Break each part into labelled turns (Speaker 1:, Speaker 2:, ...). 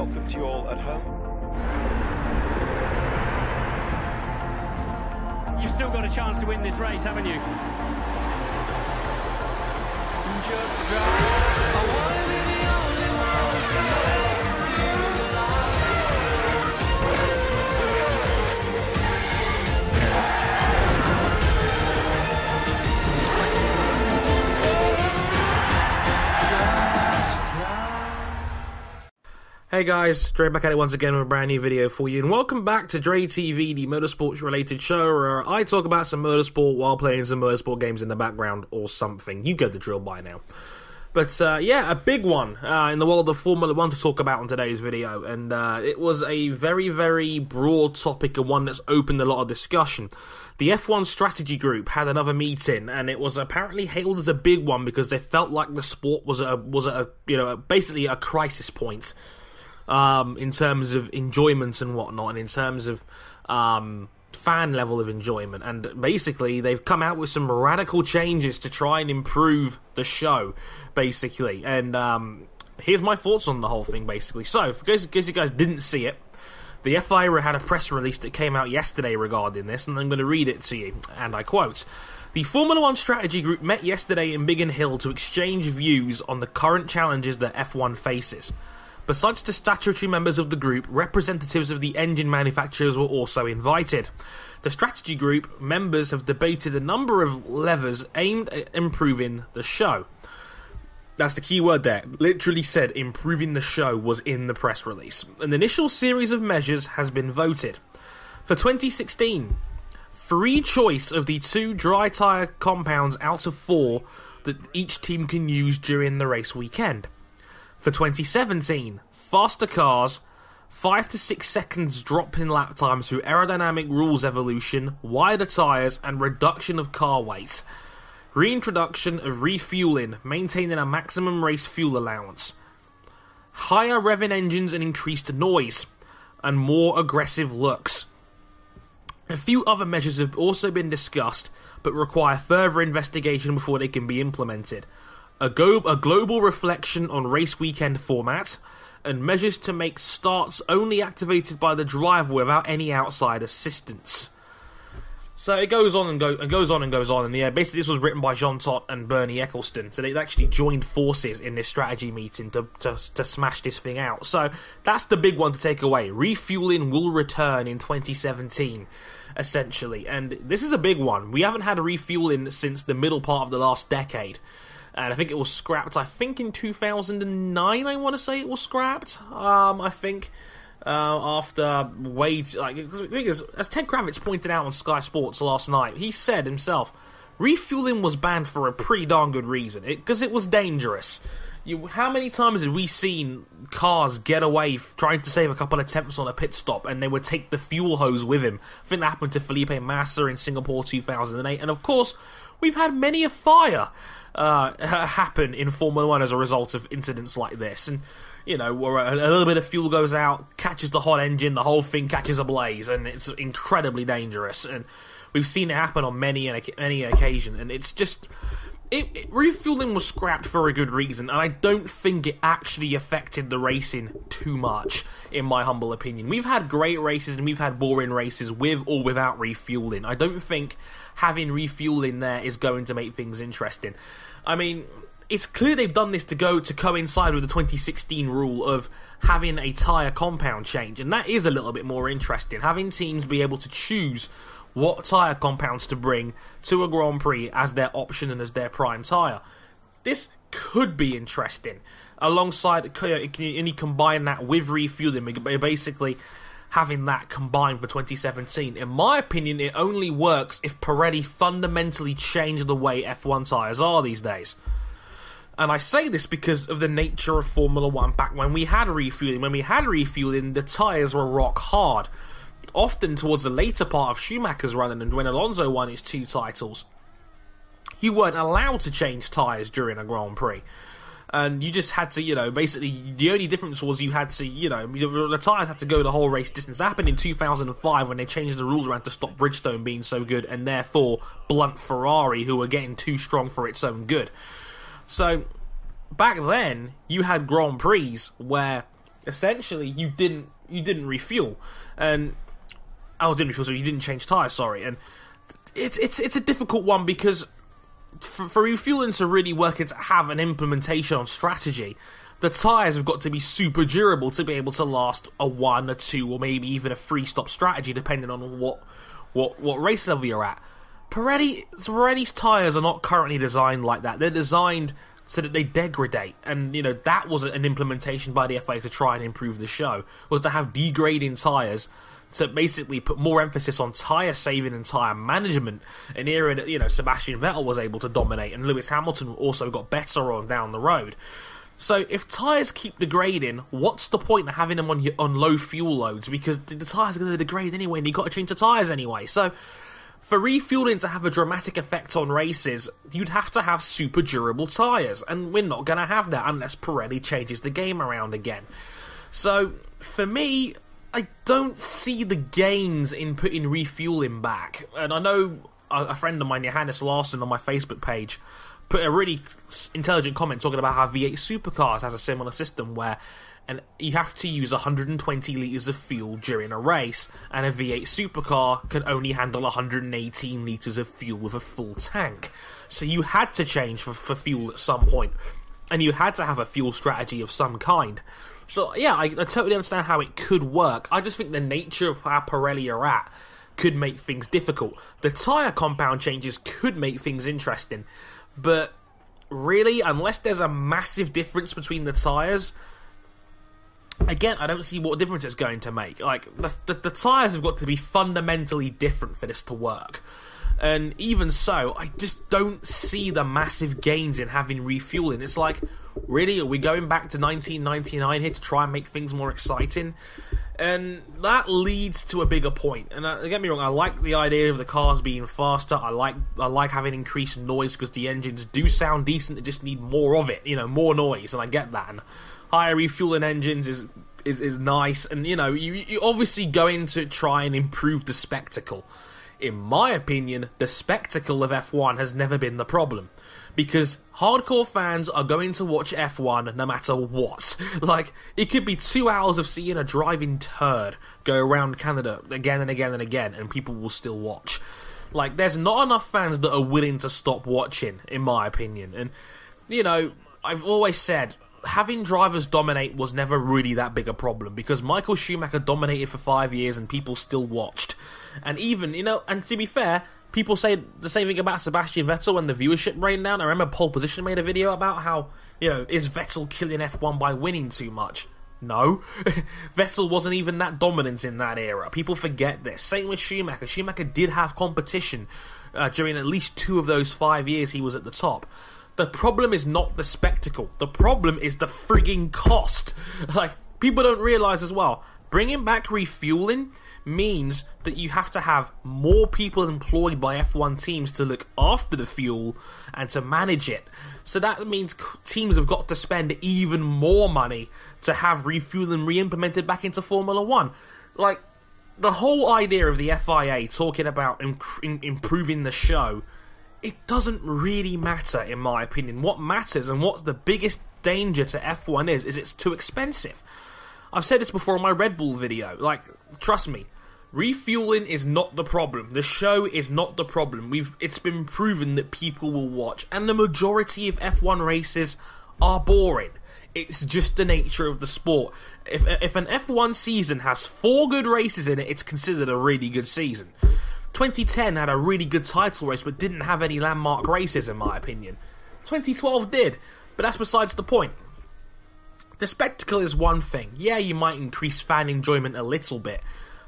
Speaker 1: welcome to you all at home.
Speaker 2: You've still got a chance to win this race, haven't you?
Speaker 3: Just drive. I wanna be the only one to make it through the light.
Speaker 4: Hey guys, Dre back at it once again with a brand new video for you, and welcome back to Dre TV, the motorsports related show where I talk about some motorsport while playing some motorsport games in the background or something. You get the drill by now. But yeah, a big one in the world of Formula 1 to talk about in today's video, and it was a very, very broad topic and one that's opened a lot of discussion. The F1 strategy group had another meeting, and it was apparently hailed as a big one because they felt like the sport was at a basically a crisis point. In terms of enjoyment and whatnot, and in terms of fan level of enjoyment, and basically they've come out with some radical changes to try and improve the show, basically. And here's my thoughts on the whole thing, basically. So, in case you guys didn't see it, the FIA had a press release that came out yesterday regarding this, and I'm going to read it to you, and I quote: "The Formula 1 strategy group met yesterday in Biggin Hill to exchange views on the current challenges that F1 faces. Besides the statutory members of the group, representatives of the engine manufacturers were also invited. The strategy group members have debated a number of levers aimed at improving the show." That's the key word there. Literally said improving the show was in the press release. An initial series of measures has been voted. For 2016, free choice of the 2 dry tyre compounds out of 4 that each team can use during the race weekend. For 2017, faster cars, 5 to 6 seconds drop in lap times through aerodynamic rules evolution, wider tyres, and reduction of car weight. Reintroduction of refueling, maintaining a maximum race fuel allowance. Higher revving engines and increased noise, and more aggressive looks. A few other measures have also been discussed, but require further investigation before they can be implemented. A global reflection on race weekend format, and measures to make starts only activated by the driver without any outside assistance. So it goes on and goes on, and yeah, basically this was written by Jean Todt and Bernie Ecclestone, so they actually joined forces in this strategy meeting to smash this thing out. So that's the big one to take away. Refueling will return in 2017. Essentially, and this is a big one. We haven't had a refueling since the middle part of the last decade. And I think it was scrapped, in 2009, I want to say it was scrapped, I think, after Wade, as Ted Kravitz pointed out on Sky Sports last night, he said himself, refueling was banned for a pretty darn good reason, because it was dangerous. How many times have we seen cars get away trying to save a couple of attempts on a pit stop, and they would take the fuel hose with him? I think that happened to Felipe Massa in Singapore 2008, and of course, we've had many a fire happen in Formula 1 as a result of incidents like this. And, where a little bit of fuel goes out, catches the hot engine, the whole thing catches ablaze, and it's incredibly dangerous. And we've seen it happen on many occasion, and it's just... refueling was scrapped for a good reason, and I don't think it actually affected the racing too much, in my humble opinion. We've had great races and we've had boring races with or without refueling. I don't think having refueling there is going to make things interesting. I mean, it's clear they've done this to coincide with the 2016 rule of having a tyre compound change, and that is a little bit more interesting. Having teams be able to choose what tyre compounds to bring to a Grand Prix as their option and as their prime tyre. This could be interesting. Alongside, and you combine that with refueling, basically having that combined for 2017. In my opinion, it only works if Pirelli fundamentally changed the way F1 tyres are these days. And I say this because of the nature of Formula 1 back when we had refueling. When we had refueling, the tyres were rock hard. Often towards the later part of Schumacher's run, and when Alonso won his 2 titles, you weren't allowed to change tyres during a Grand Prix. And you just had to, basically, the only difference was you had to, the tyres had to go the whole race distance. That happened in 2005 when they changed the rules around to stop Bridgestone being so good, and therefore blunt Ferrari, who were getting too strong for its own good. So, back then, you had Grand Prix where essentially you didn't refuel, and didn't refuel, so you didn't change tyres. Sorry, and it's a difficult one because for refueling to really work and to have an implementation on strategy, the tyres have got to be super durable to be able to last a 1, a 2, or maybe even a 3-stop strategy, depending on what race level you're at. Pirelli's tyres are not currently designed like that. They're designed so that they degrade, and that was an implementation by the FIA to try and improve the show, was to have degrading tyres to basically put more emphasis on tyre saving and tyre management, an era that Sebastian Vettel was able to dominate, and Lewis Hamilton also got better on down the road. So if tyres keep degrading, what's the point of having them on low fuel loads? Because the tyres are going to degrade anyway, and you've got to change the tyres anyway. So for refueling to have a dramatic effect on races, you'd have to have super durable tyres, and we're not going to have that unless Pirelli changes the game around again. So for me, I don't see the gains in putting refueling back. And I know a friend of mine, Johannes Larsson, on my Facebook page, put a really intelligent comment talking about how V8 Supercars has a similar system where you have to use 120 litres of fuel during a race, and a V8 Supercar can only handle 118 litres of fuel with a full tank. So you had to change for fuel at some point, and you had to have a fuel strategy of some kind. So yeah, I totally understand how it could work. I just think the nature of how Pirelli are at could make things difficult. The tyre compound changes could make things interesting, but really, unless there's a massive difference between the tyres, again, I don't see what difference it's going to make. Like, the tyres have got to be fundamentally different for this to work. And even so, I just don't see the massive gains in having refueling. It's like, really, are we going back to 1999 here to try and make things more exciting? And that leads to a bigger point. And don't get me wrong, I like the idea of the cars being faster. I like having increased noise because the engines do sound decent. They just need more of it, more noise, and I get that. And higher refueling engines is nice, and you obviously going to try and improve the spectacle. In my opinion, the spectacle of F1 has never been the problem, because hardcore fans are going to watch F1 no matter what. Like, it could be 2 hours of seeing a driving turd go around Canada again and again and again, and people will still watch. Like, there's not enough fans that are willing to stop watching, in my opinion. And, I've always said, having drivers dominate was never really that big a problem, because Michael Schumacher dominated for 5 years and people still watched. And even, and to be fair, people say the same thing about Sebastian Vettel when the viewership ran down. I remember Pole Position made a video about how, is Vettel killing F1 by winning too much? No. Vettel wasn't even that dominant in that era. People forget this. Same with Schumacher. Schumacher did have competition during at least 2 of those 5 years he was at the top. The problem is not the spectacle. The problem is the frigging cost. Like, people don't realise as well, bringing back refueling means that you have to have more people employed by F1 teams to look after the fuel and to manage it. So that means teams have got to spend even more money to have refueling re-implemented back into Formula 1. Like, the whole idea of the FIA talking about improving the show, it doesn't really matter, in my opinion. What matters and what the biggest danger to F1 is it's too expensive. I've said this before in my Red Bull video. Like, trust me, refueling is not the problem. The show is not the problem. It's been proven that people will watch, and the majority of F1 races are boring. It's just the nature of the sport. If an F1 season has 4 good races in it, it's considered a really good season. 2010 had a really good title race, but didn't have any landmark races, in my opinion. 2012 did, but that's besides the point. The spectacle is one thing. Yeah, you might increase fan enjoyment a little bit,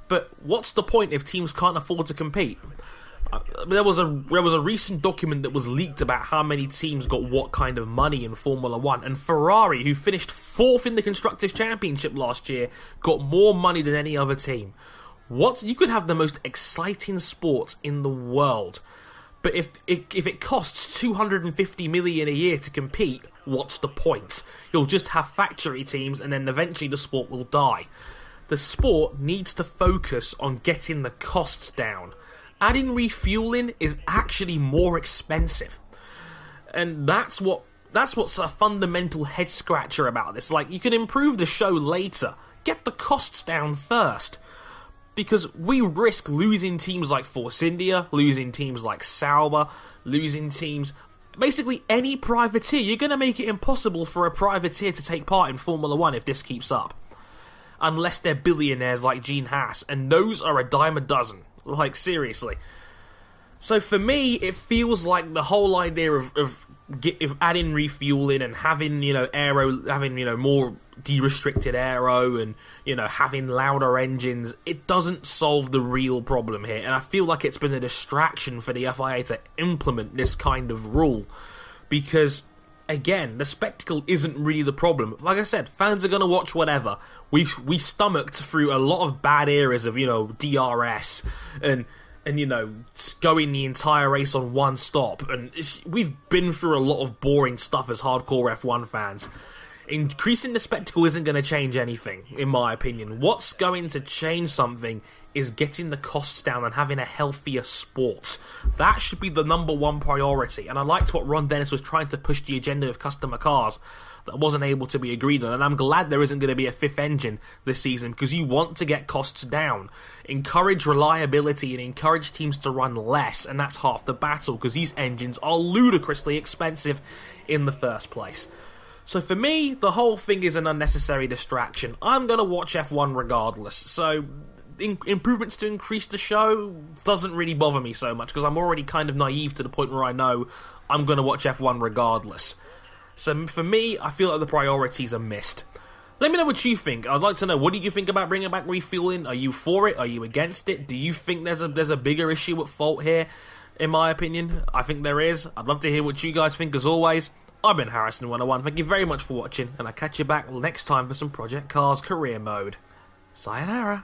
Speaker 4: but what's the point if teams can't afford to compete? There was a recent document that was leaked about how many teams got what kind of money in Formula 1, and Ferrari, who finished 4th in the Constructors' Championship last year, got more money than any other team. You could have the most exciting sport in the world, but if it costs $250 million a year to compete, what's the point? You'll just have factory teams, and then eventually the sport will die. The sport needs to focus on getting the costs down. Adding refueling is actually more expensive, and that's what That's what's a fundamental head scratcher about this. Like, you can improve the show later. Get the costs down first. Because we risk losing teams like Force India, losing teams like Sauber, losing teams... Basically, any privateer. You're going to make it impossible for a privateer to take part in Formula 1 if this keeps up. Unless they're billionaires like Gene Haas, and those are a dime a dozen. Like, seriously. So for me, it feels like the whole idea of adding refueling and having, more de-restricted aero and, having louder engines, it doesn't solve the real problem here. And I feel like it's been a distraction for the FIA to implement this kind of rule. Because, again, the spectacle isn't really the problem. Like I said, fans are going to watch whatever. We stomached through a lot of bad eras of, DRS and going the entire race on one stop. And we've been through a lot of boring stuff as hardcore F1 fans. Increasing the spectacle isn't going to change anything, in my opinion. What's going to change something is getting the costs down and having a healthier sport. That should be the number one priority. And I liked what Ron Dennis was trying to push the agenda of customer cars that wasn't able to be agreed on. And I'm glad there isn't going to be a fifth engine this season, because you want to get costs down. Encourage reliability and encourage teams to run less, and that's half the battle, because these engines are ludicrously expensive in the first place. So for me, the whole thing is an unnecessary distraction. I'm going to watch F1 regardless. So improvements to increase the show doesn't really bother me so much, because I'm already kind of naive to the point where I know I'm going to watch F1 regardless. So for me, I feel like the priorities are missed. Let me know what you think. I'd like to know, what do you think about bringing back refueling? Are you for it? Are you against it? Do you think there's a bigger issue at fault here? In my opinion, I think there is. I'd love to hear what you guys think as always. I've been Harrison101. Thank you very much for watching, and I'll catch you back next time for some Project Cars Career Mode. Sayonara.